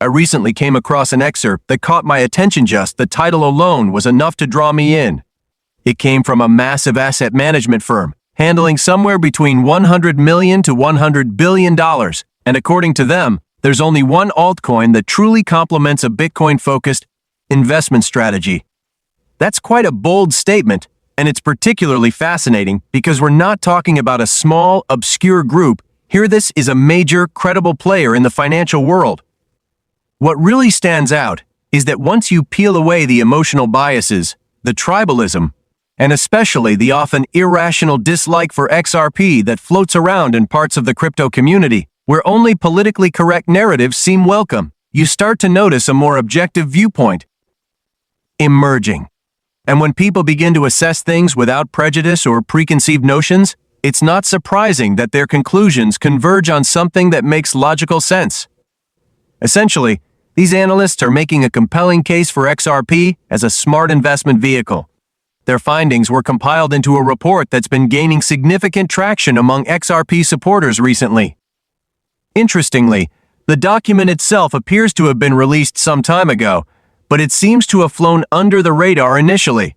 I recently came across an excerpt that caught my attention. Just the title alone was enough to draw me in. It came from a massive asset management firm, handling somewhere between $100 million to $100 billion, and according to them, there's only one altcoin that truly complements a Bitcoin-focused investment strategy. That's quite a bold statement, and it's particularly fascinating because we're not talking about a small, obscure group. Here, this is a major, credible player in the financial world. What really stands out is that once you peel away the emotional biases, the tribalism, and especially the often irrational dislike for XRP that floats around in parts of the crypto community, where only politically correct narratives seem welcome, you start to notice a more objective viewpoint emerging. And when people begin to assess things without prejudice or preconceived notions, it's not surprising that their conclusions converge on something that makes logical sense. Essentially, these analysts are making a compelling case for XRP as a smart investment vehicle. Their findings were compiled into a report that's been gaining significant traction among XRP supporters recently. Interestingly, the document itself appears to have been released some time ago, but it seems to have flown under the radar initially.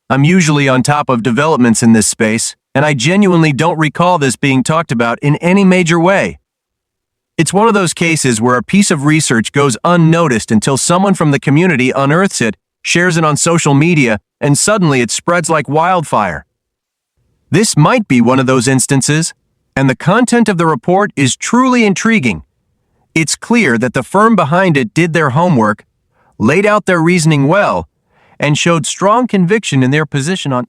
I'm usually on top of developments in this space, and I genuinely don't recall this being talked about in any major way. It's one of those cases where a piece of research goes unnoticed until someone from the community unearths it, shares it on social media, and suddenly it spreads like wildfire. This might be one of those instances, and the content of the report is truly intriguing. It's clear that the firm behind it did their homework, laid out their reasoning well, and showed strong conviction in their position on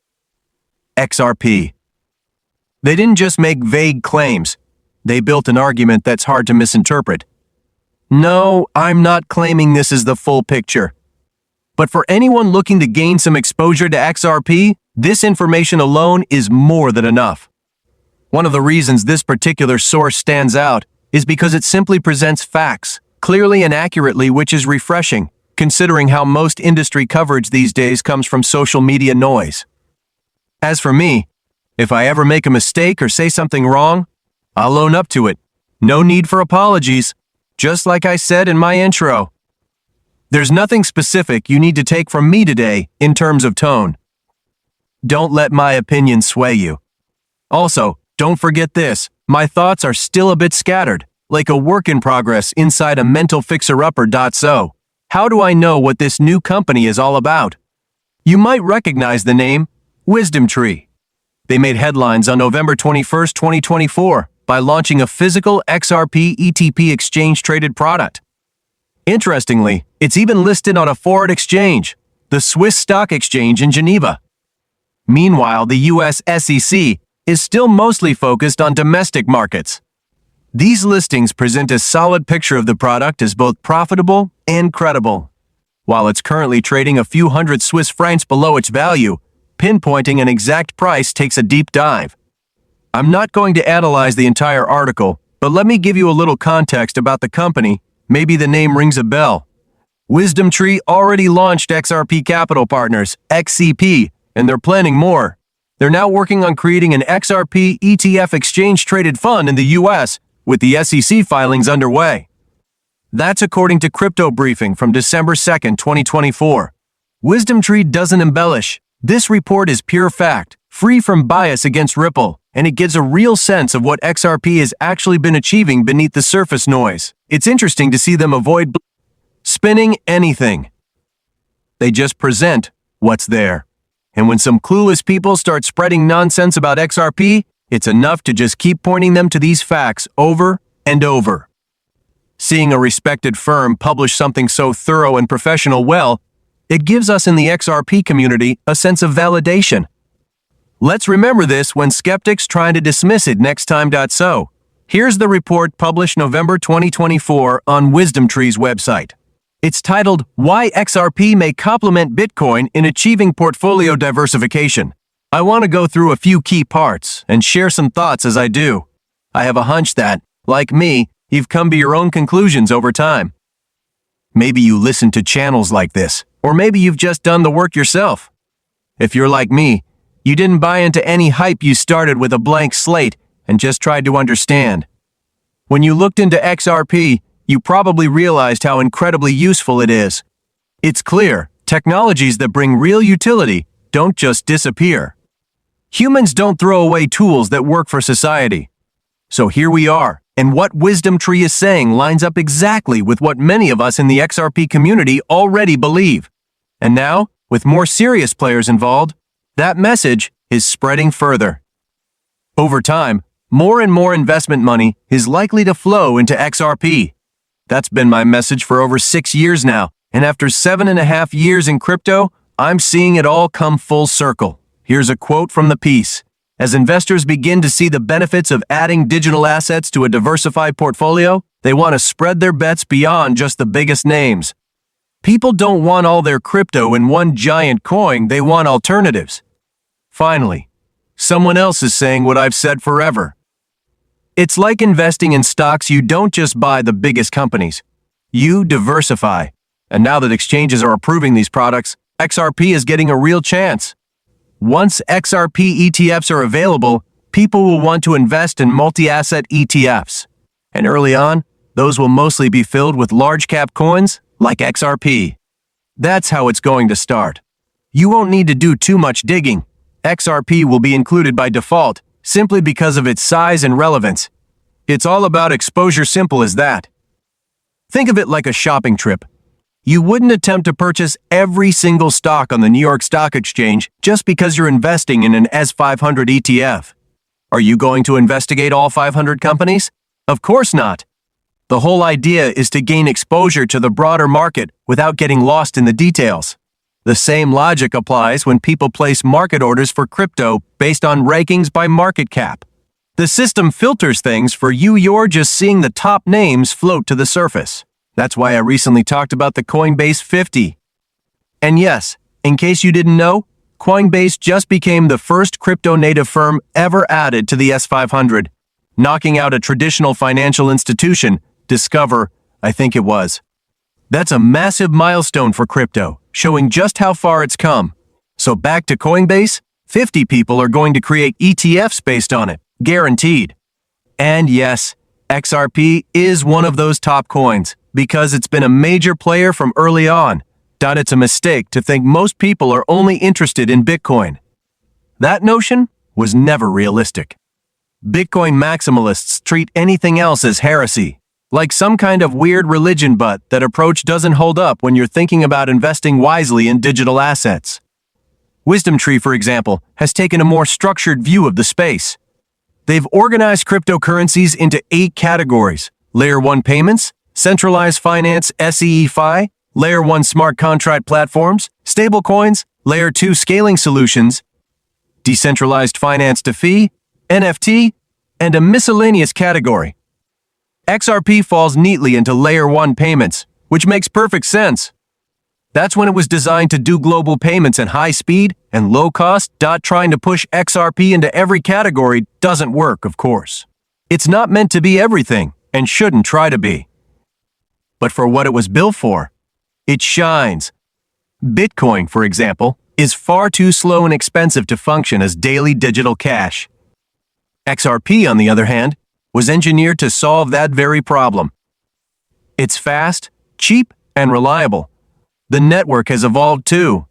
XRP. They didn't just make vague claims. They built an argument that's hard to misinterpret. No, I'm not claiming this is the full picture. But for anyone looking to gain some exposure to XRP, this information alone is more than enough. One of the reasons this particular source stands out is because it simply presents facts, clearly and accurately, which is refreshing, considering how most industry coverage these days comes from social media noise. As for me, if I ever make a mistake or say something wrong, I'll own up to it. No need for apologies, just like I said in my intro. There's nothing specific you need to take from me today in terms of tone. Don't let my opinion sway you. Also, don't forget this, my thoughts are still a bit scattered, like a work in progress inside a mental fixer-upper. So, how do I know what this new company is all about? You might recognize the name WisdomTree. They made headlines on November 21, 2024, by launching a physical XRP ETP exchange-traded product. Interestingly, it's even listed on a foreign exchange, the Swiss Stock Exchange in Geneva. Meanwhile, the US SEC is still mostly focused on domestic markets. These listings present a solid picture of the product as both profitable and credible. While it's currently trading a few hundred Swiss francs below its value, pinpointing an exact price takes a deep dive. I'm not going to analyze the entire article, but let me give you a little context about the company. Maybe the name rings a bell. WisdomTree already launched XRP Capital Partners, XCP, and they're planning more. They're now working on creating an XRP ETF exchange-traded fund in the US, with the SEC filings underway. That's according to Crypto Briefing from December 2, 2024. WisdomTree doesn't embellish. This report is pure fact, free from bias against Ripple, and it gives a real sense of what XRP has actually been achieving beneath the surface noise. It's interesting to see them avoid spinning anything. They just present what's there. And when some clueless people start spreading nonsense about XRP, it's enough to just keep pointing them to these facts over and over. Seeing a respected firm publish something so thorough and professional, well, it gives us in the XRP community a sense of validation. Let's remember this when skeptics try to dismiss it next time. So, here's the report published November 2024 on WisdomTree's website. It's titled, Why XRP May Complement Bitcoin in Achieving Portfolio Diversification. I want to go through a few key parts and share some thoughts as I do. I have a hunch that, like me, you've come to your own conclusions over time. Maybe you listen to channels like this, or maybe you've just done the work yourself. If you're like me, you didn't buy into any hype. You started with a blank slate and just tried to understand. When you looked into XRP, you probably realized how incredibly useful it is. It's clear, technologies that bring real utility don't just disappear. Humans don't throw away tools that work for society. So here we are, and what Wisdom Tree is saying lines up exactly with what many of us in the XRP community already believe. And now, with more serious players involved, that message is spreading further. Over time, more and more investment money is likely to flow into XRP. That's been my message for over 6 years now, and after 7.5 years in crypto, I'm seeing it all come full circle. Here's a quote from the piece. As investors begin to see the benefits of adding digital assets to a diversified portfolio, they want to spread their bets beyond just the biggest names. People don't want all their crypto in one giant coin, they want alternatives. Finally, someone else is saying what I've said forever. It's like investing in stocks. You don't just buy the biggest companies. You diversify. And now that exchanges are approving these products, XRP is getting a real chance. Once XRP ETFs are available, people will want to invest in multi-asset ETFs. And early on, those will mostly be filled with large-cap coins like XRP. That's how it's going to start. You won't need to do too much digging. XRP will be included by default, simply because of its size and relevance. It's all about exposure, simple as that. Think of it like a shopping trip. You wouldn't attempt to purchase every single stock on the New York Stock Exchange just because you're investing in an S500 ETF. Are you going to investigate all 500 companies? Of course not. The whole idea is to gain exposure to the broader market without getting lost in the details. The same logic applies when people place market orders for crypto based on rankings by market cap. The system filters things for you. You're just seeing the top names float to the surface. That's why I recently talked about the Coinbase 50. And yes, in case you didn't know, Coinbase just became the first crypto-native firm ever added to the S500, knocking out a traditional financial institution, Discover, I think it was. That's a massive milestone for crypto, showing just how far it's come. So back to Coinbase, 50 people are going to create ETFs based on it, guaranteed. And yes, XRP is one of those top coins, because it's been a major player from early on. It's a mistake to think most people are only interested in Bitcoin. That notion was never realistic. Bitcoin maximalists treat anything else as heresy, like some kind of weird religion, but that approach doesn't hold up when you're thinking about investing wisely in digital assets. Wisdom Tree, for example, has taken a more structured view of the space. They've organized cryptocurrencies into 8 categories: Layer 1 payments, centralized finance SEFI, Layer 1 smart contract platforms, stablecoins, Layer 2 scaling solutions, decentralized finance DeFi, NFT, and a miscellaneous category. XRP falls neatly into Layer 1 payments, which makes perfect sense. That's when it was designed to do global payments at high speed and low cost. Trying to push XRP into every category doesn't work, of course. It's not meant to be everything and shouldn't try to be. But for what it was built for, it shines. Bitcoin, for example, is far too slow and expensive to function as daily digital cash. XRP, on the other hand, was engineered to solve that very problem. It's fast, cheap, and reliable. The network has evolved too.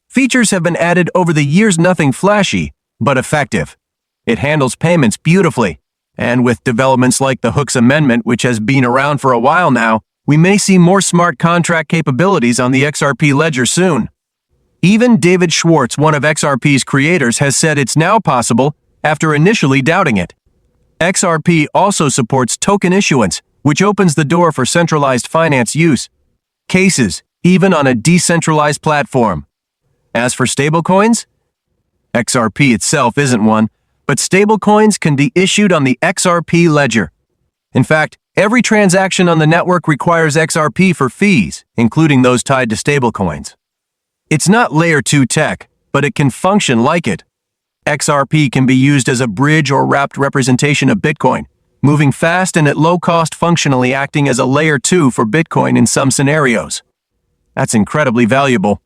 Features have been added over the years, nothing flashy, but effective. It handles payments beautifully, and with developments like the Hooks Amendment, which has been around for a while now, we may see more smart contract capabilities on the XRP ledger soon. Even David Schwartz, one of XRP's creators, has said it's now possible after initially doubting it. XRP also supports token issuance, which opens the door for centralized finance use cases, even on a decentralized platform. As for stablecoins, XRP itself isn't one, but stablecoins can be issued on the XRP ledger. In fact, every transaction on the network requires XRP for fees, including those tied to stablecoins. It's not Layer 2 tech, but it can function like it. XRP can be used as a bridge or wrapped representation of Bitcoin, moving fast and at low cost, functionally acting as a Layer 2 for Bitcoin in some scenarios. That's incredibly valuable.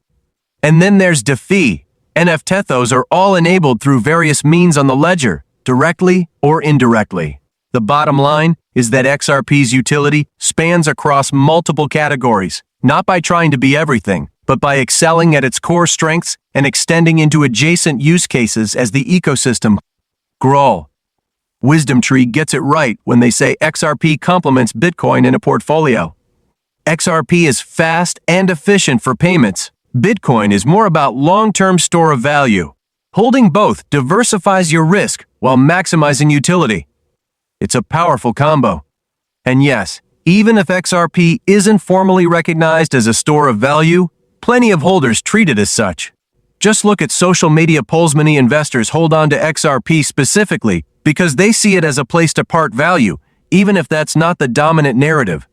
And then there's DeFi. NFTethos are all enabled through various means on the ledger, directly or indirectly. The bottom line is that XRP's utility spans across multiple categories, not by trying to be everything, but by excelling at its core strengths and extending into adjacent use cases as the ecosystem grows. Wisdom Tree gets it right when they say XRP complements Bitcoin in a portfolio. XRP is fast and efficient for payments. Bitcoin is more about long-term store of value. Holding both diversifies your risk while maximizing utility. It's a powerful combo. And yes, even if XRP isn't formally recognized as a store of value, plenty of holders treat it as such. Just look at social media polls. Many investors hold on to XRP specifically because they see it as a place to park value, even if that's not the dominant narrative.